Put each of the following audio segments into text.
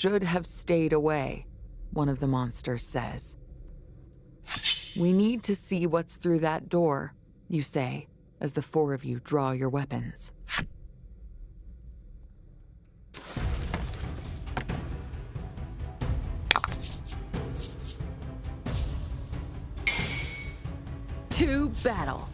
should have stayed away, one of the monsters says. We need to see what's through that door, you say, as the four of you draw your weapons. To battle.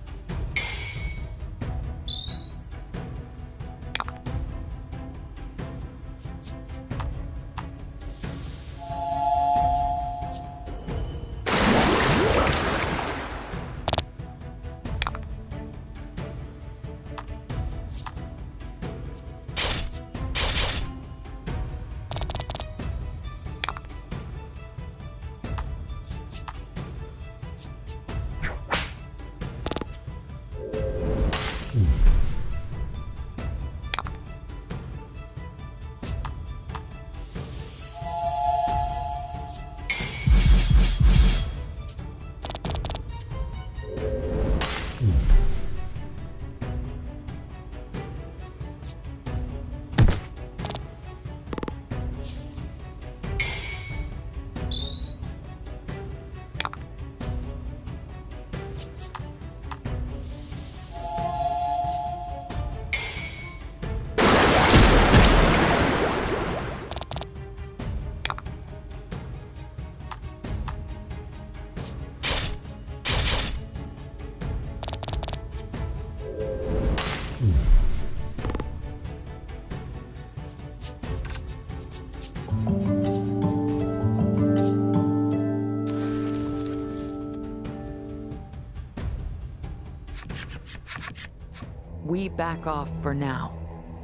We back off for now,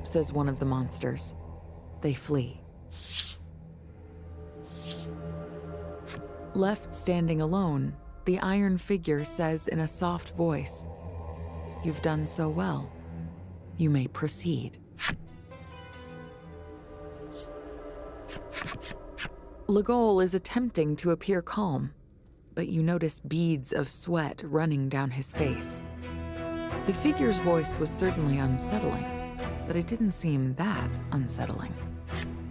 says one of the monsters. They flee. Left standing alone, the iron figure says in a soft voice, "You've done so well. You may proceed." Legol is attempting to appear calm, but you notice beads of sweat running down his face. The figure's voice was certainly unsettling, but it didn't seem that unsettling.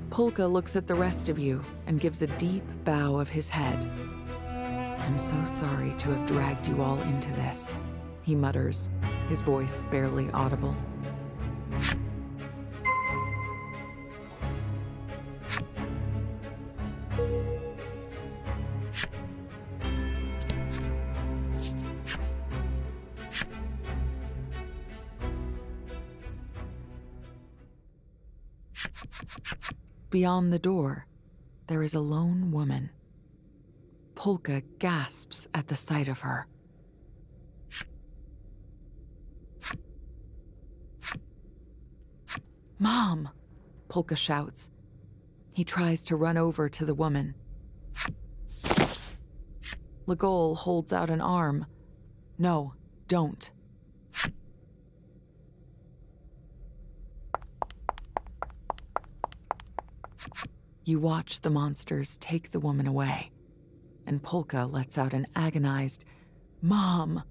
Polka looks at the rest of you and gives a deep bow of his head. "I'm so sorry to have dragged you all into this," he mutters, his voice barely audible. Beyond the door, there is a lone woman. Polka gasps at the sight of her. "Mom!" Polka shouts. He tries to run over to the woman. Legol holds out an arm. "No, don't." You watch the monsters take the woman away, and Polka lets out an agonized, "Mom!"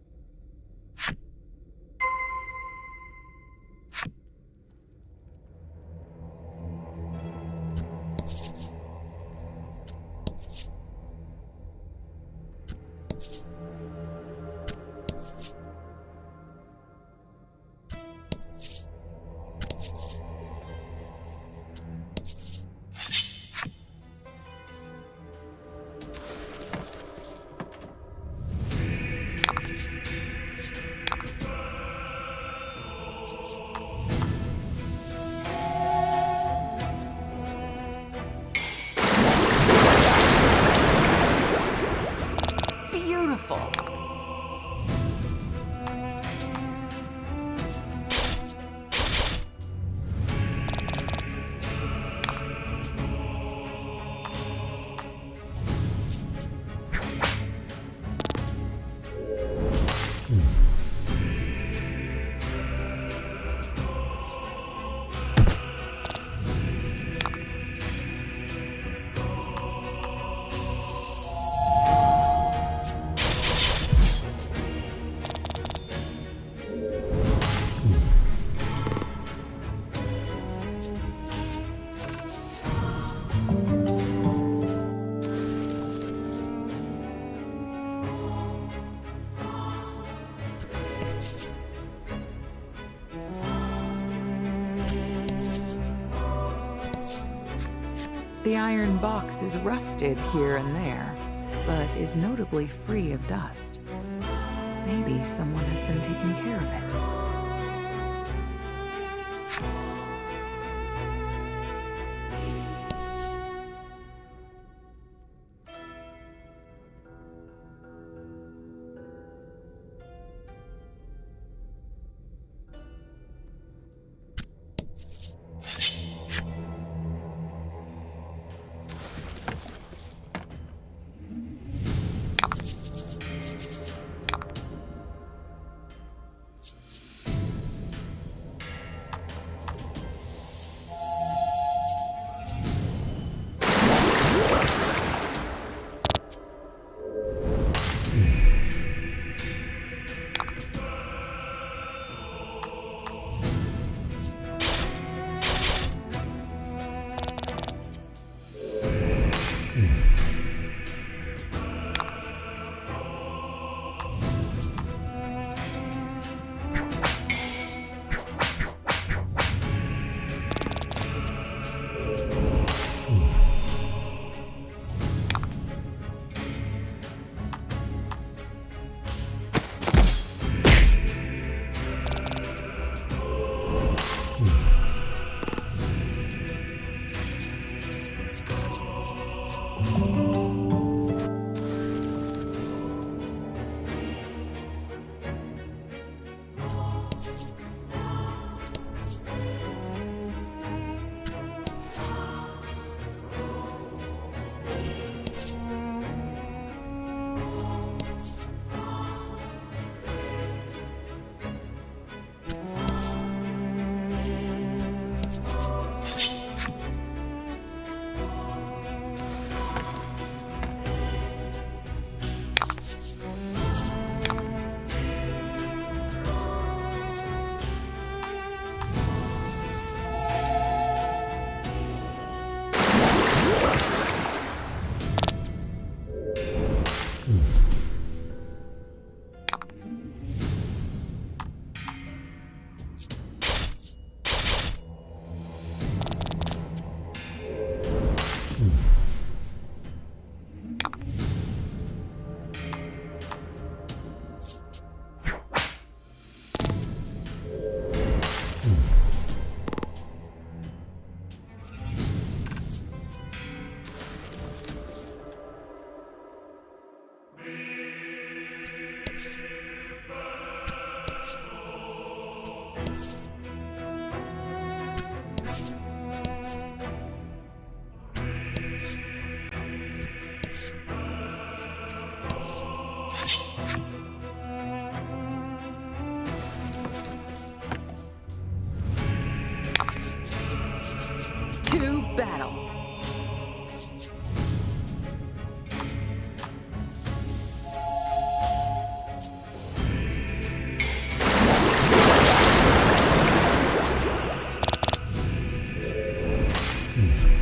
Beautiful. The iron box is rusted here and there, but is notably free of dust. Maybe someone has been taking care of it. To battle.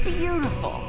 Beautiful.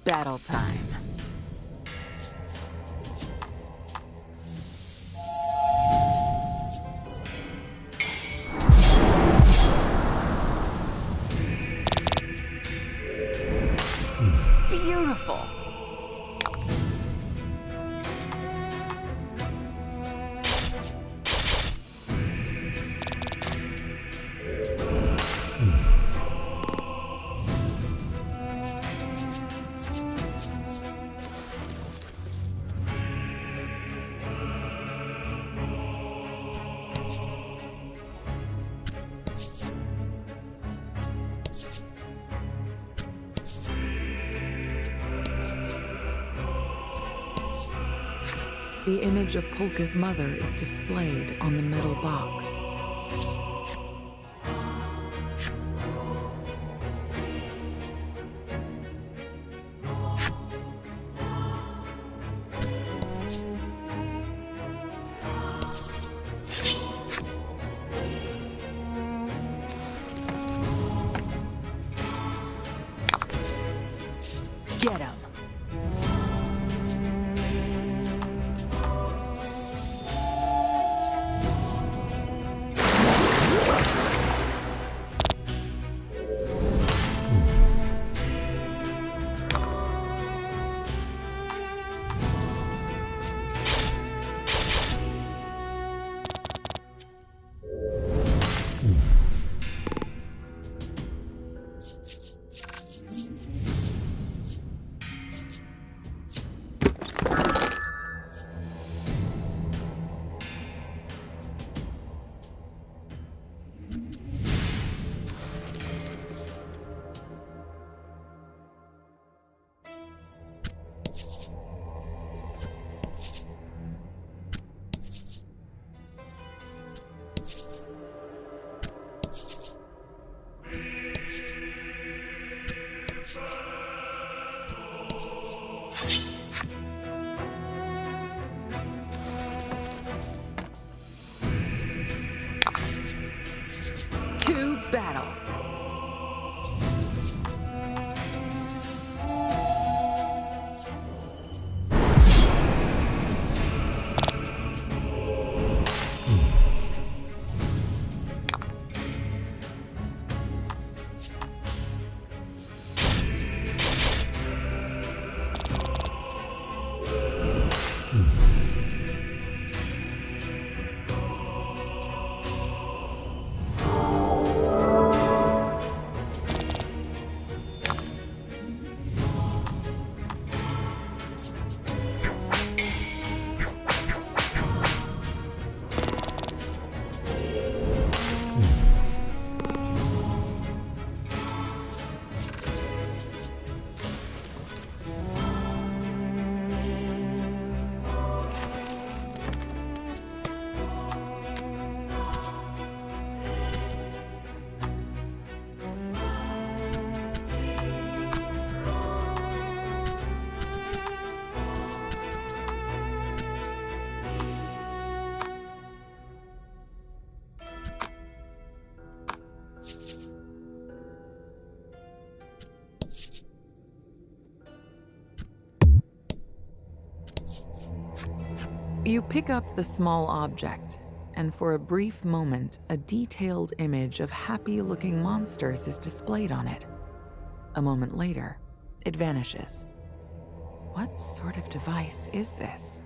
Battle time. Beautiful. The image of Polka's mother is displayed on the metal box. Get him! To battle! You pick up the small object, and for a brief moment, a detailed image of happy-looking monsters is displayed on it. A moment later, it vanishes. What sort of device is this?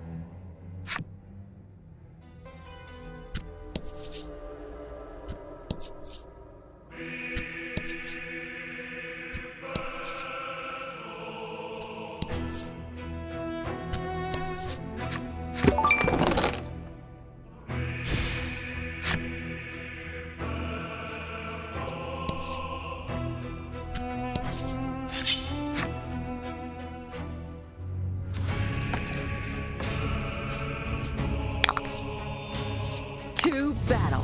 To battle!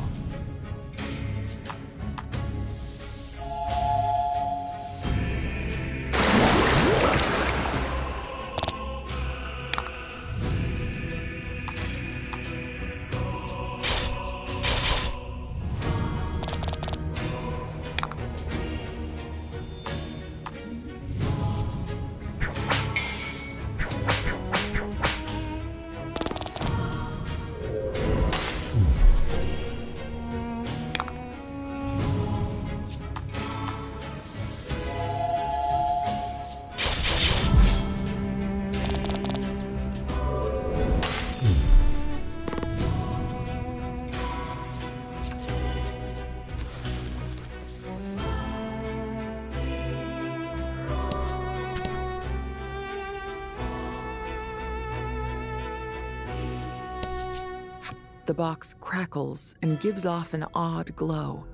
The box crackles and gives off an odd glow,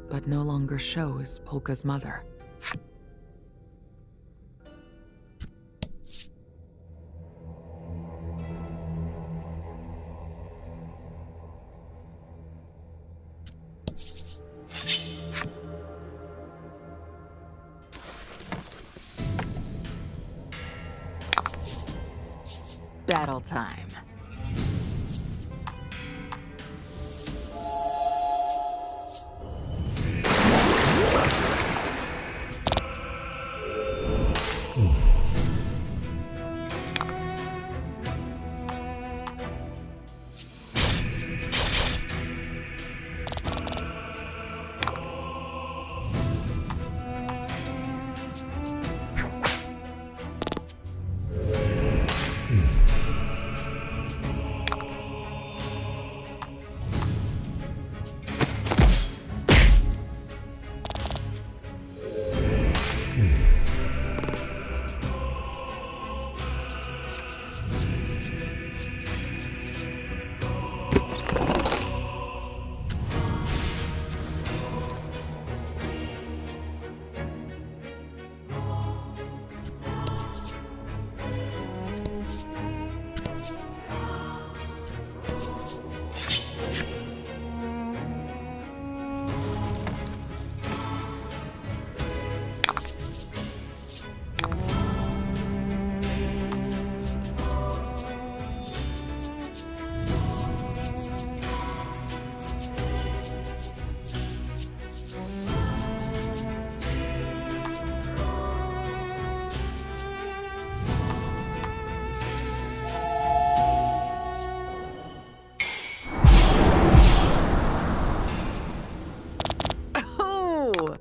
but no longer shows Polka's mother. Battle time. Oh!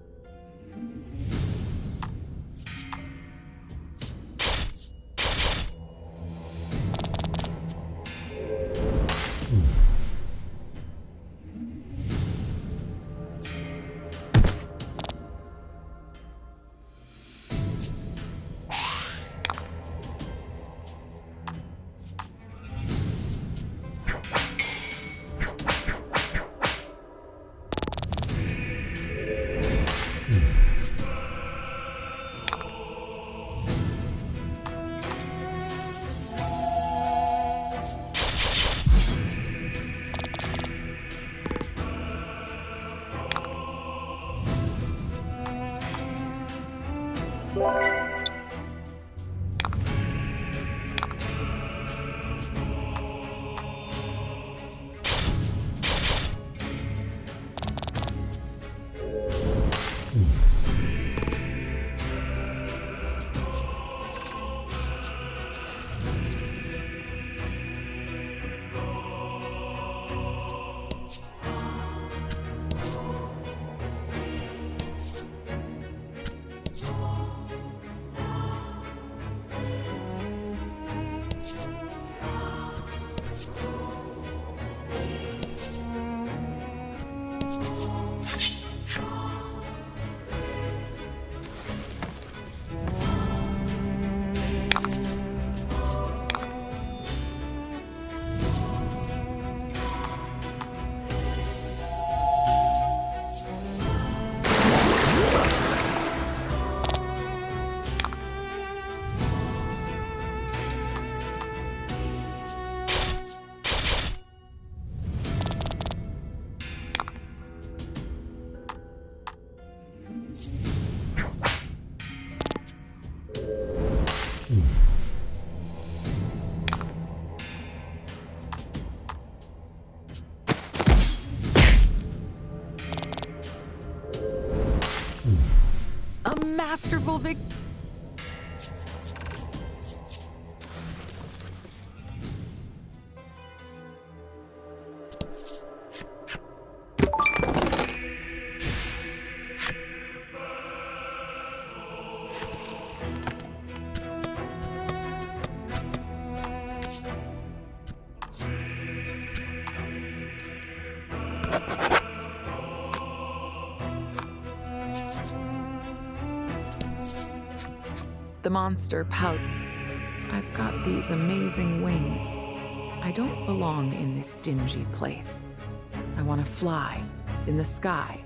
A masterful The monster pouts. I've got these amazing wings. I don't belong in this dingy place. I want to fly in the sky.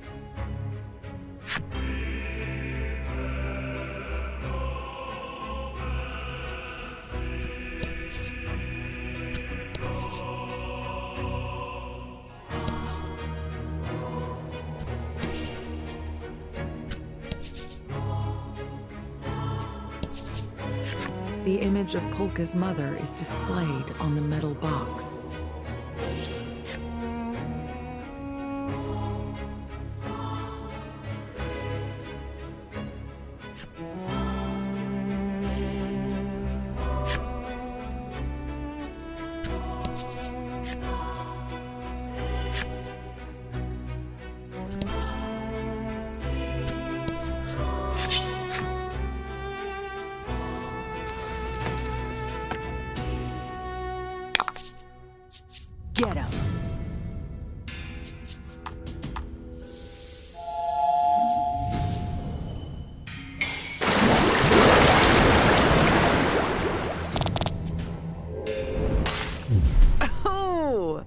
The image of Polka's mother is displayed on the metal box. Get him! Oh!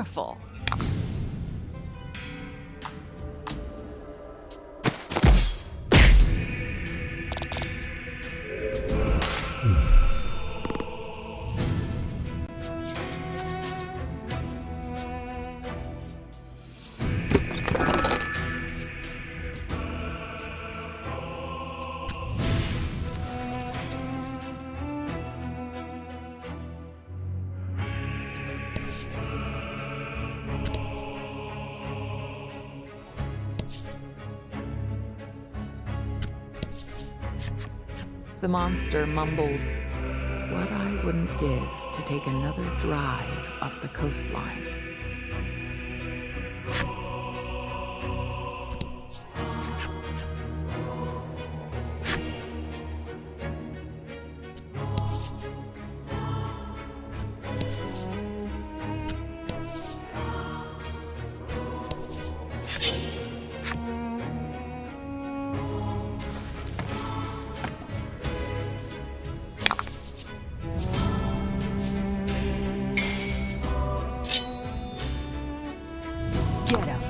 careful. The monster mumbles, "What I wouldn't give to take another drive up the coastline." Get him.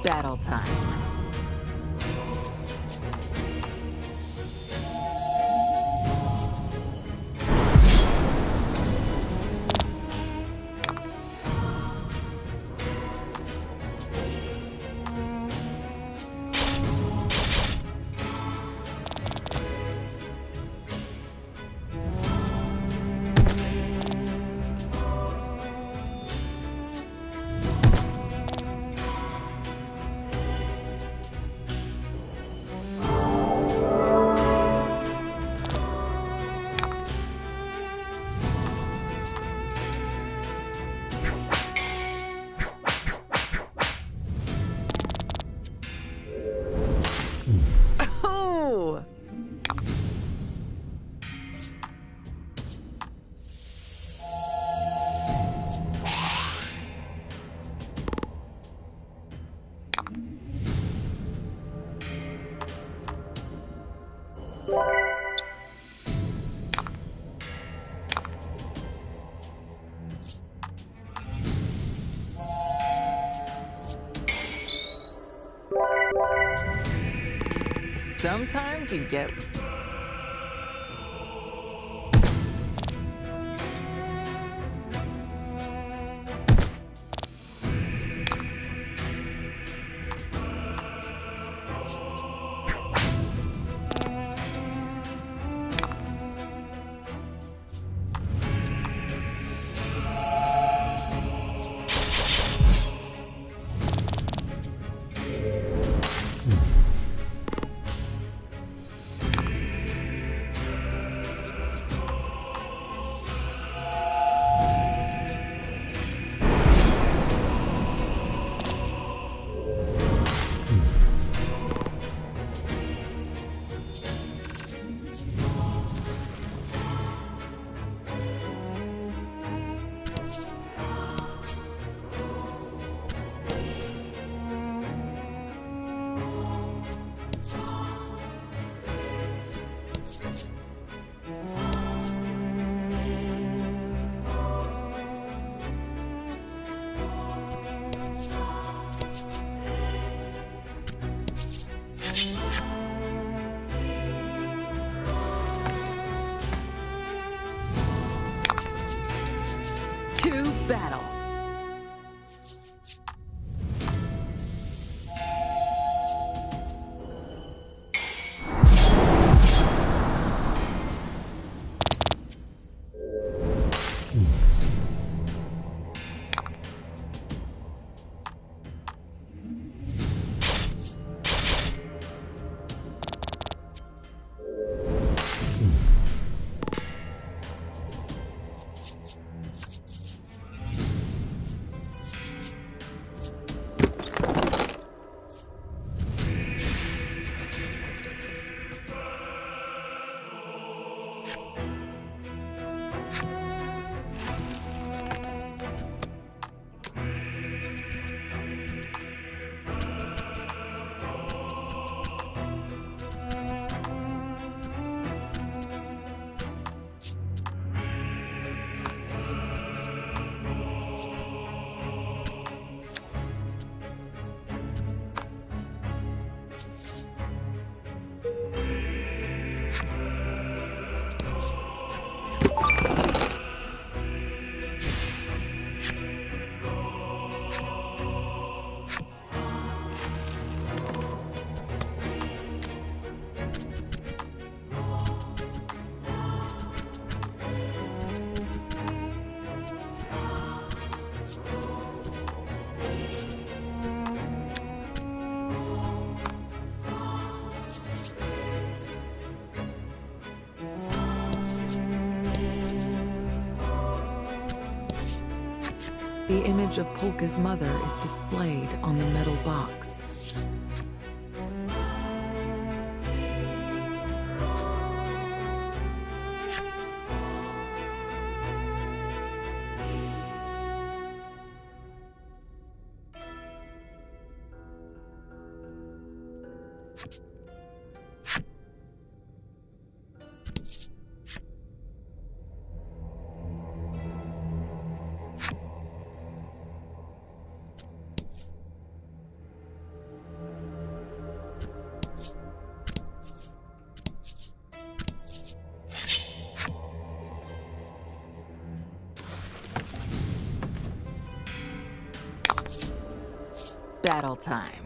Battle time. Sometimes you get... To battle. The image of Polka's mother is displayed on the metal box. Battle time.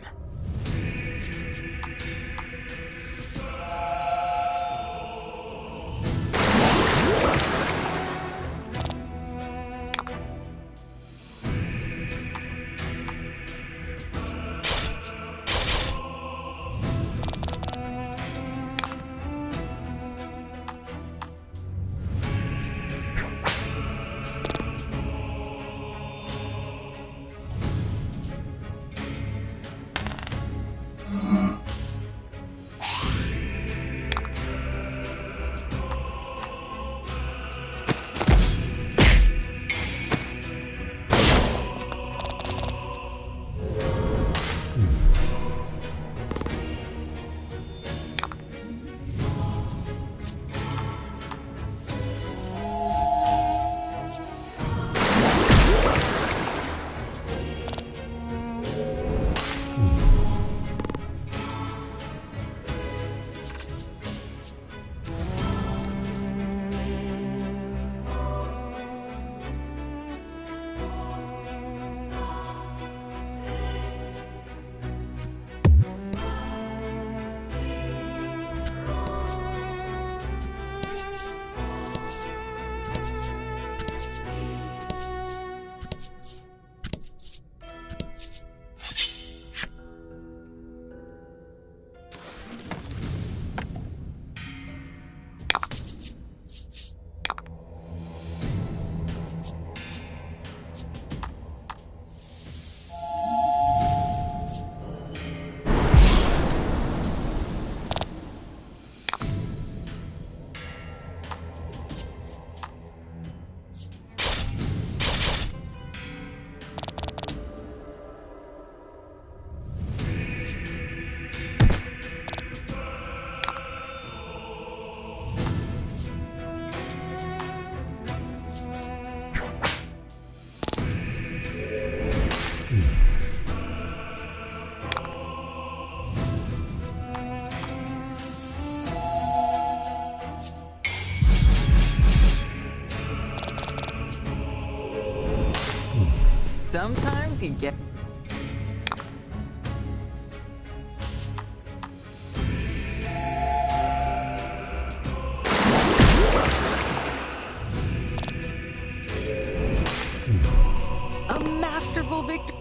Sometimes you get... A masterful victory.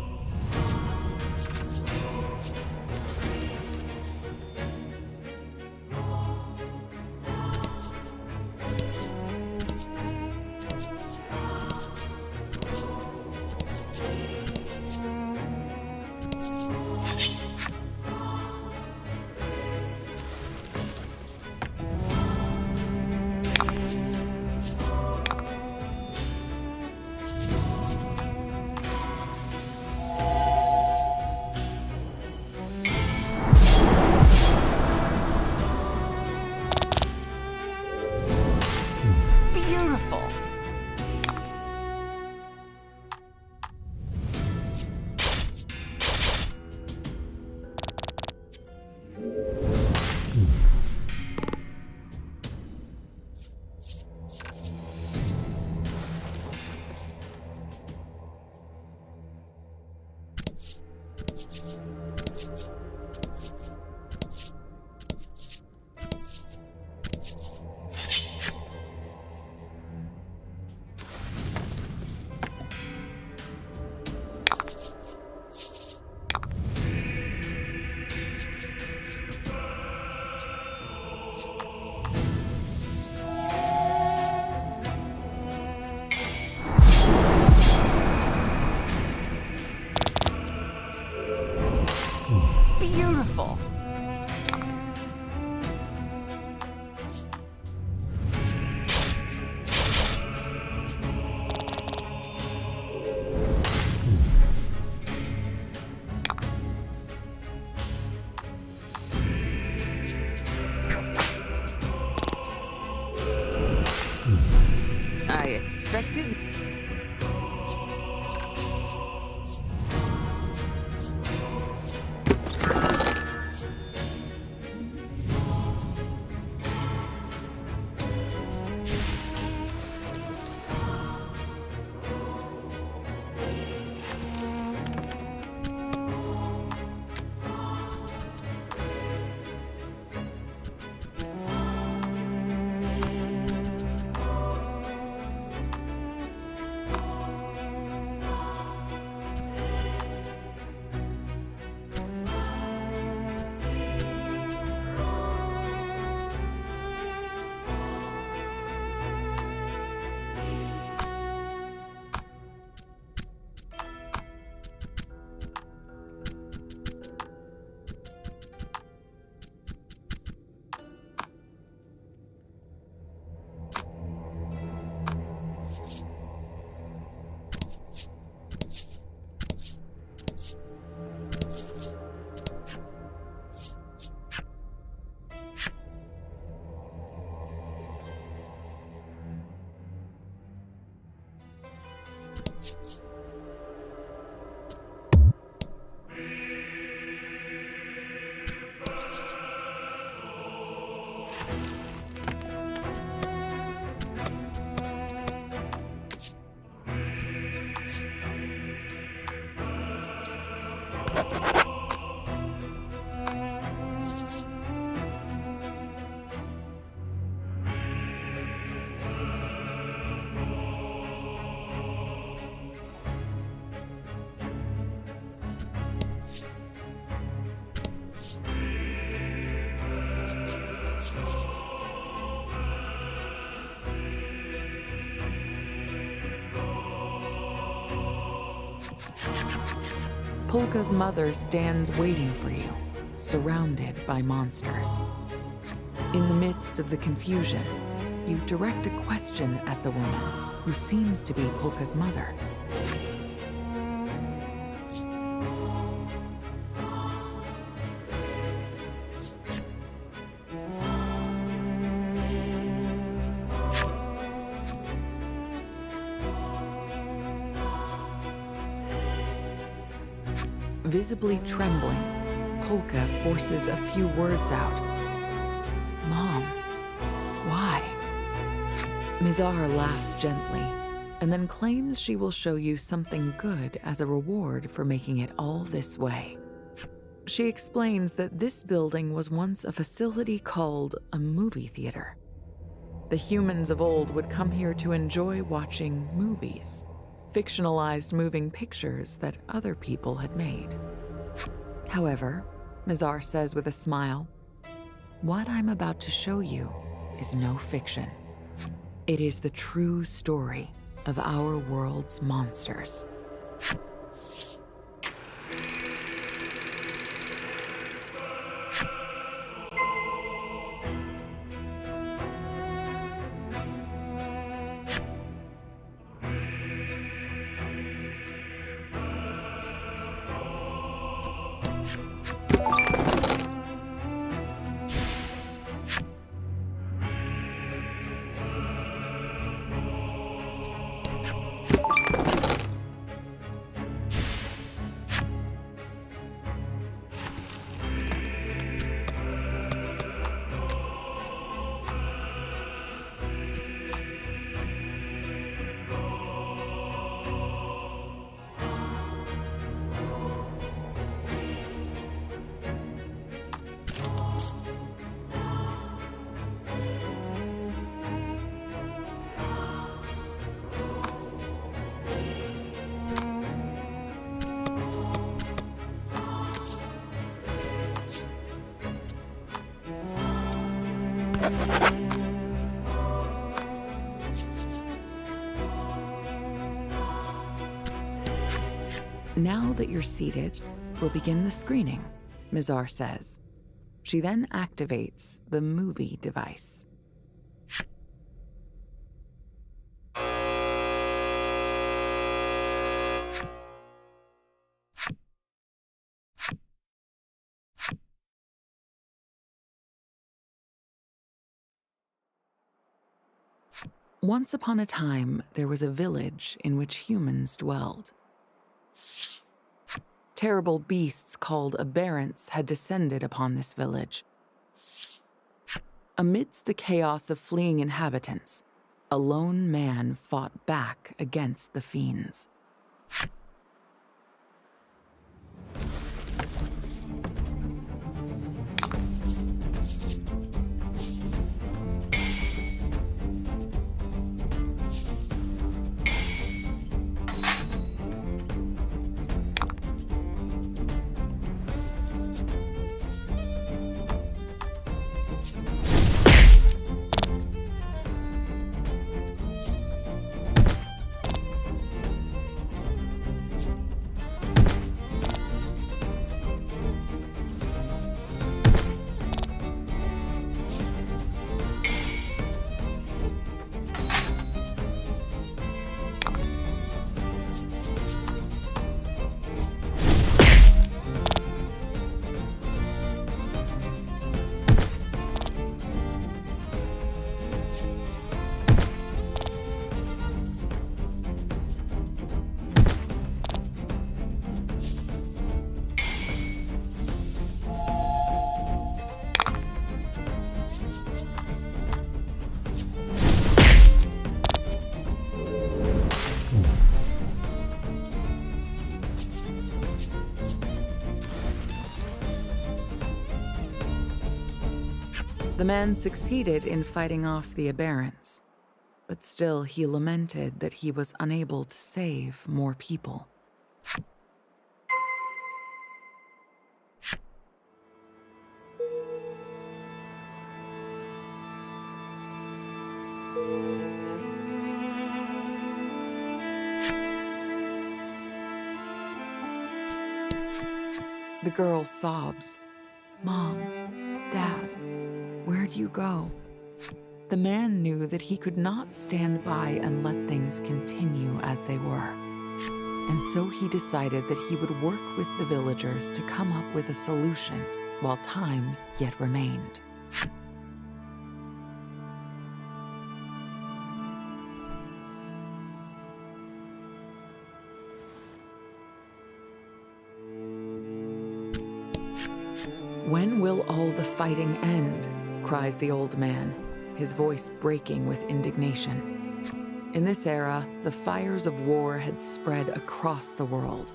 Beautiful. Beautiful. I expected... Polka's mother stands waiting for you, surrounded by monsters. In the midst of the confusion, you direct a question at the woman, who seems to be Polka's mother. Visibly trembling, Polka forces a few words out. Mom, why? Mizar laughs gently, and then claims she will show you something good as a reward for making it all this way. She explains that this building was once a facility called a movie theater. The humans of old would come here to enjoy watching movies, fictionalized moving pictures that other people had made. However, Mizar says with a smile, what I'm about to show you is no fiction. It is the true story of our world's monsters. Now that you're seated, we'll begin the screening, Mizar says. She then activates the movie device. Once upon a time, there was a village in which humans dwelled. Terrible beasts called aberrants had descended upon this village. Amidst the chaos of fleeing inhabitants, a lone man fought back against the fiends. The man succeeded in fighting off the aberrants, but still he lamented that he was unable to save more people. The girl sobs, "Mom, Dad, where'd you go?" The man knew that he could not stand by and let things continue as they were. And so he decided that he would work with the villagers to come up with a solution while time yet remained. "When will all the fighting end?" cries the old man, his voice breaking with indignation. In this era, the fires of war had spread across the world,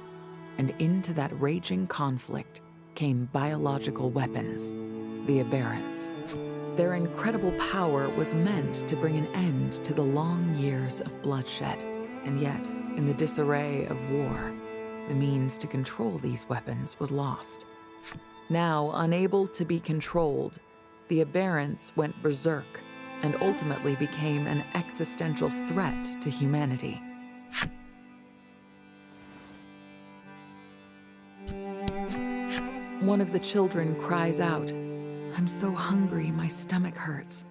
and into that raging conflict came biological weapons, the Aberrants. Their incredible power was meant to bring an end to the long years of bloodshed, and yet, in the disarray of war, the means to control these weapons was lost. Now, unable to be controlled, the Aberrants went berserk and ultimately became an existential threat to humanity. One of the children cries out, "I'm so hungry, my stomach hurts."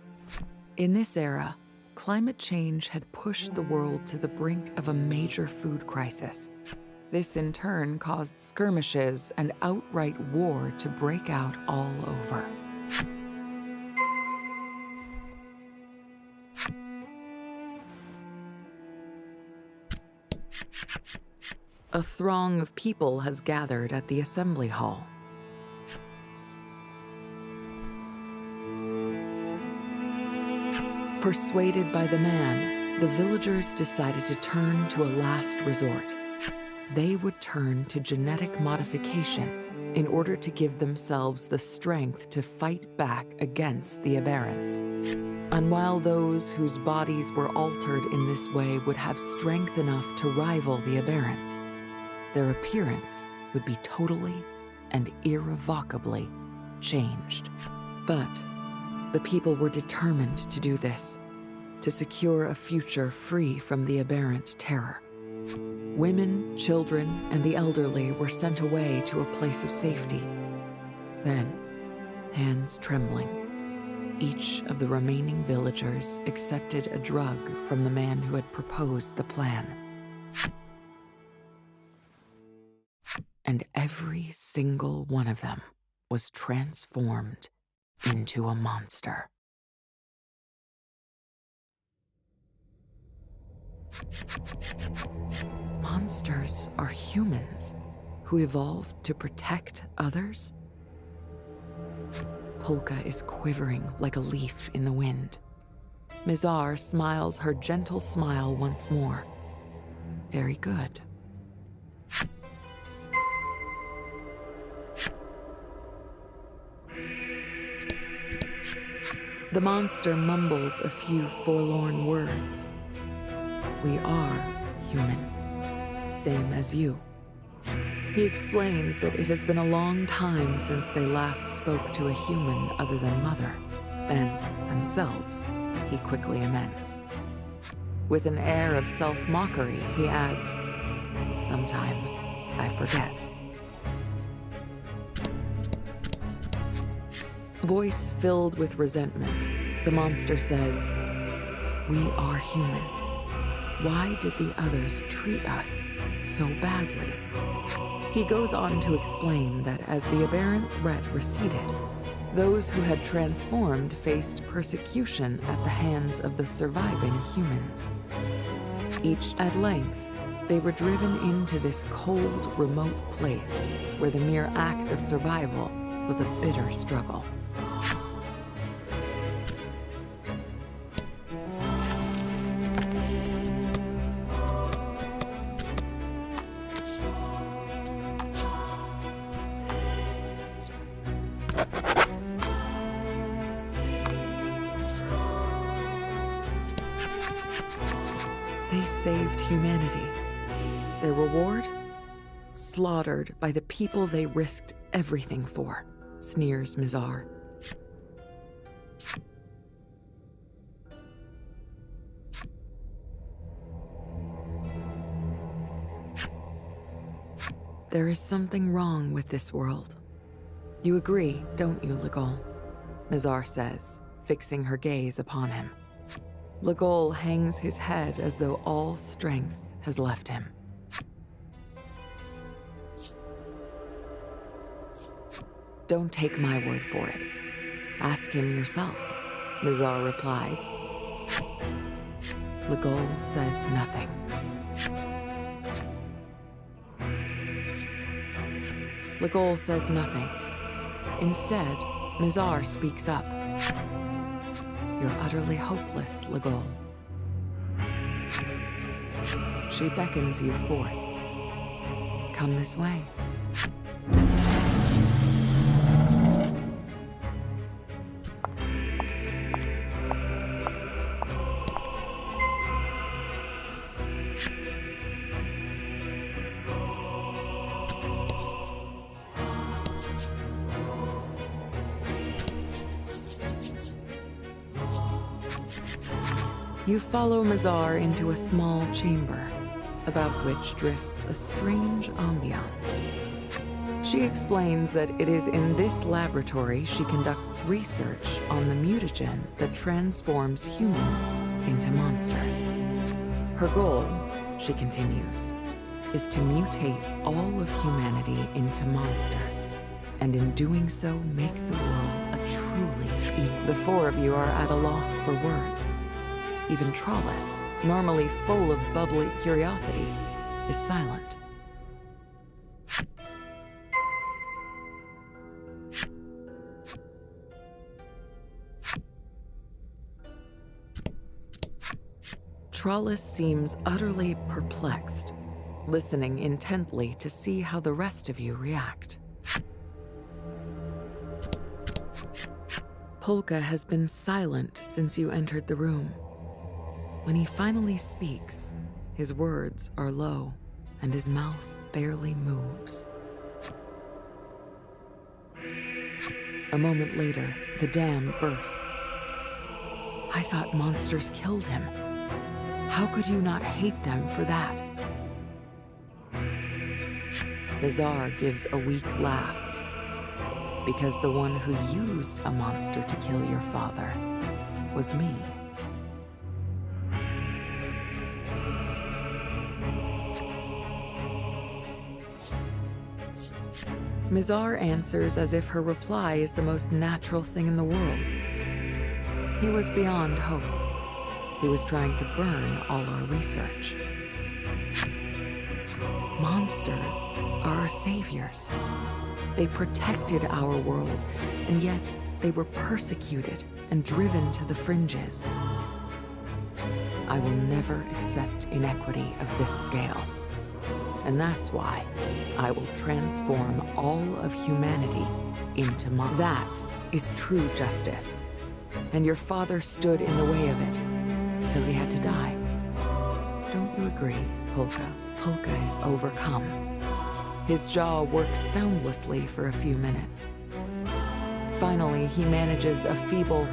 In this era, climate change had pushed the world to the brink of a major food crisis. This in turn caused skirmishes and outright war to break out all over. A throng of people has gathered at the assembly hall. Persuaded by the man, the villagers decided to turn to a last resort. They would turn to genetic modification in order to give themselves the strength to fight back against the Aberrants. And while those whose bodies were altered in this way would have strength enough to rival the Aberrants, their appearance would be totally and irrevocably changed. But the people were determined to do this, to secure a future free from the Aberrant terror. Women, children, and the elderly were sent away to a place of safety. Then, hands trembling, each of the remaining villagers accepted a drug from the man who had proposed the plan. And every single one of them was transformed into a monster. Monsters are humans who evolved to protect others? Polka is quivering like a leaf in the wind. Mizar smiles her gentle smile once more. Very good. The monster mumbles a few forlorn words. "We are human, same as you." He explains that it has been a long time since they last spoke to a human other than Mother, and themselves, he quickly amends. With an air of self-mockery, he adds, "Sometimes I forget." Voice filled with resentment, the monster says, "We are human. Why did the others treat us so badly?" He goes on to explain that as the aberrant threat receded, those who had transformed faced persecution at the hands of the surviving humans. At length, they were driven into this cold, remote place where the mere act of survival was a bitter struggle. They saved humanity. Their reward? Slaughtered by the people they risked everything for, sneers Mizar. There is something wrong with this world. You agree, don't you, Legol? Mizar says, fixing her gaze upon him. Legol hangs his head as though all strength has left him. Don't take my word for it. Ask him yourself, Mizar replies. Legol says nothing. Legol says nothing. Instead, Mizar speaks up. You're utterly hopeless, Legol. she beckons you forth. Come this way. You follow Mazar into a small chamber, about which drifts a strange ambiance. She explains that it is in this laboratory she conducts research on the mutagen that transforms humans into monsters. Her goal, she continues, is to mutate all of humanity into monsters, and in doing so make the world a truly equal. The four of you are at a loss for words. Even Trollis, normally full of bubbly curiosity, is silent. Trollis seems utterly perplexed, listening intently to see how the rest of you react. Polka has been silent since you entered the room. When he finally speaks, his words are low, and his mouth barely moves. A moment later, the dam bursts. I thought monsters killed him. How could you not hate them for that? Mazar gives a weak laugh, because the one who used a monster to kill your father was me. Mazar answers as if her reply is the most natural thing in the world. He was beyond hope. He was trying to burn all our research. Monsters are our saviors. They protected our world, and yet they were persecuted and driven to the fringes. I will never accept inequity of this scale. And that's why I will transform all of humanity into monsters. That is true justice. And your father stood in the way of it, so he had to die. Don't you agree, Polka? Polka is overcome. His jaw works soundlessly for a few minutes. Finally, he manages a feeble,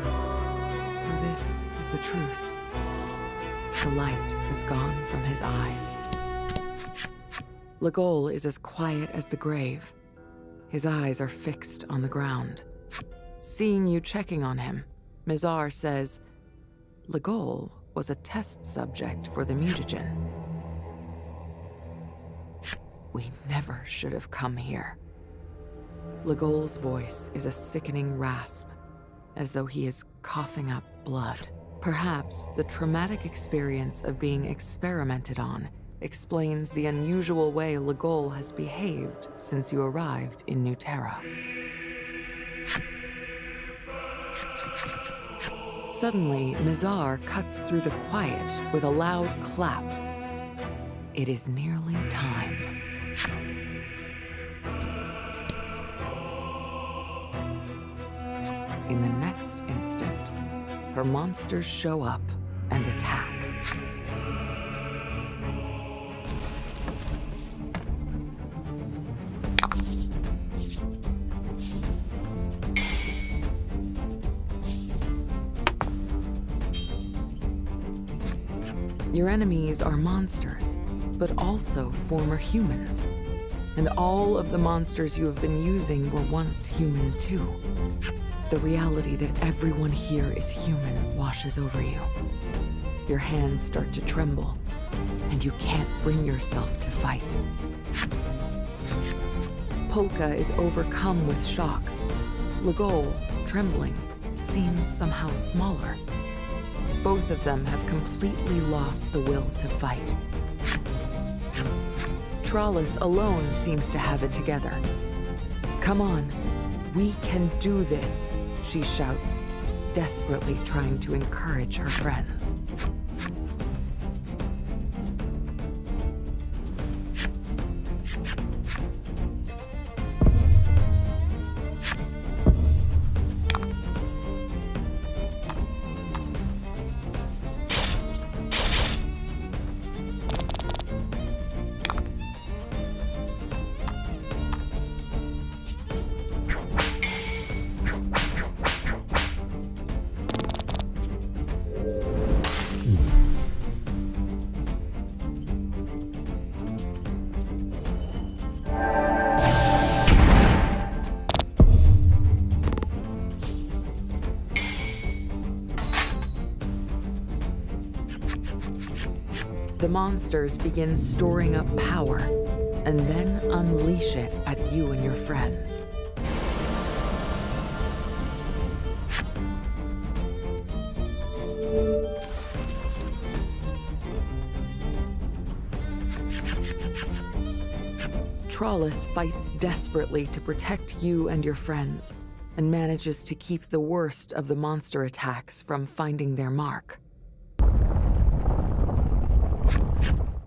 so this is the truth. The light has gone from his eyes. Legol is as quiet as the grave. His eyes are fixed on the ground. Seeing you checking on him, Mazar says, Legol was a test subject for the mutagen. We never should have come here. Legol's voice is a sickening rasp, as though he is coughing up blood. Perhaps the traumatic experience of being experimented on explains the unusual way Legol has behaved since you arrived in New Terra. Suddenly, Mazar cuts through the quiet with a loud clap. It is nearly time. In the next instant, her monsters show up and attack. Your enemies are monsters, but also former humans. And all of the monsters you have been using were once human too. The reality that everyone here is human washes over you. Your hands start to tremble, and you can't bring yourself to fight. Polka is overcome with shock. Legol, trembling, seems somehow smaller. Both of them have completely lost the will to fight. Trollis alone seems to have it together. Come on, we can do this, she shouts, desperately trying to encourage her friends. The monsters begin storing up power and then unleash it at you and your friends. Trawlus fights desperately to protect you and your friends, and manages to keep the worst of the monster attacks from finding their mark.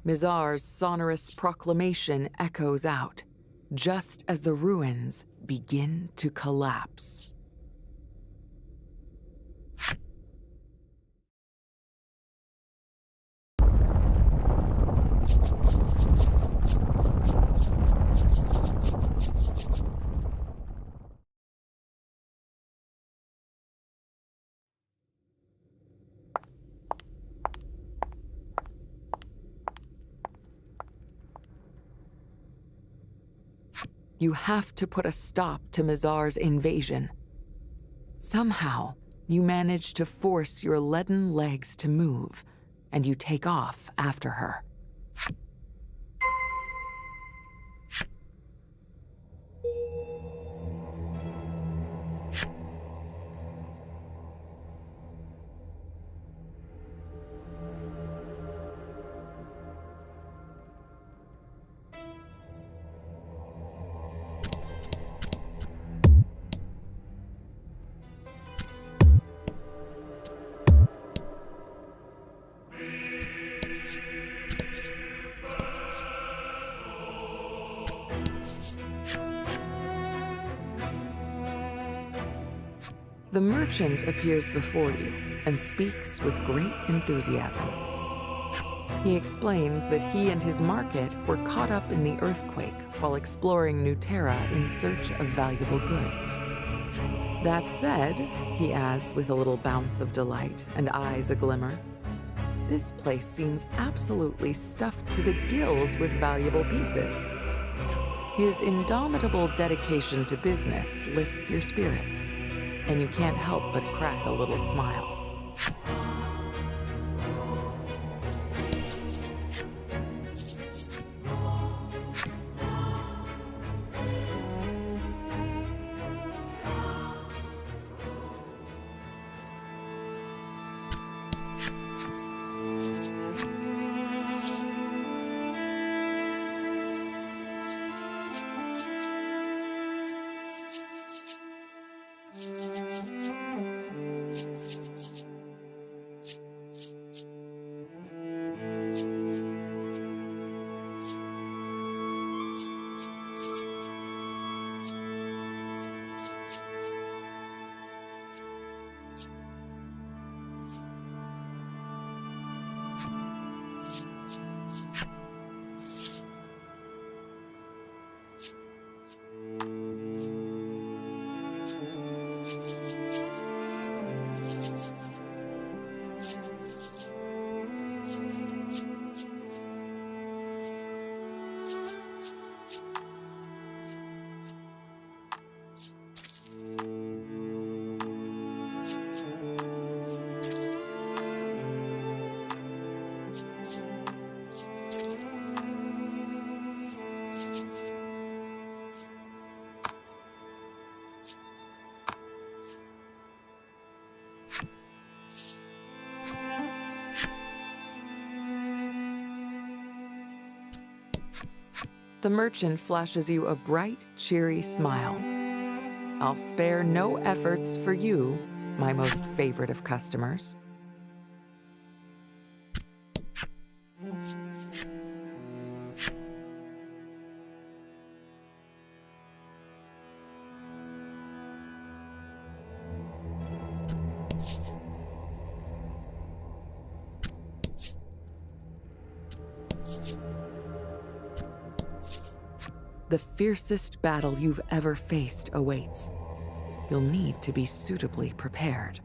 Mizar's sonorous proclamation echoes out, just as the ruins begin to collapse. You have to put a stop to Mizar's invasion. Somehow, you manage to force your leaden legs to move, and you take off after her. The merchant appears before you and speaks with great enthusiasm. He explains that he and his market were caught up in the earthquake while exploring New Terra in search of valuable goods. That said, he adds with a little bounce of delight and eyes aglimmer, this place seems absolutely stuffed to the gills with valuable pieces. His indomitable dedication to business lifts your spirits, and you can't help but crack a little smile. The merchant flashes you a bright, cheery smile. I'll spare no efforts for you, my most favorite of customers. The fiercest battle you've ever faced awaits. You'll need to be suitably prepared.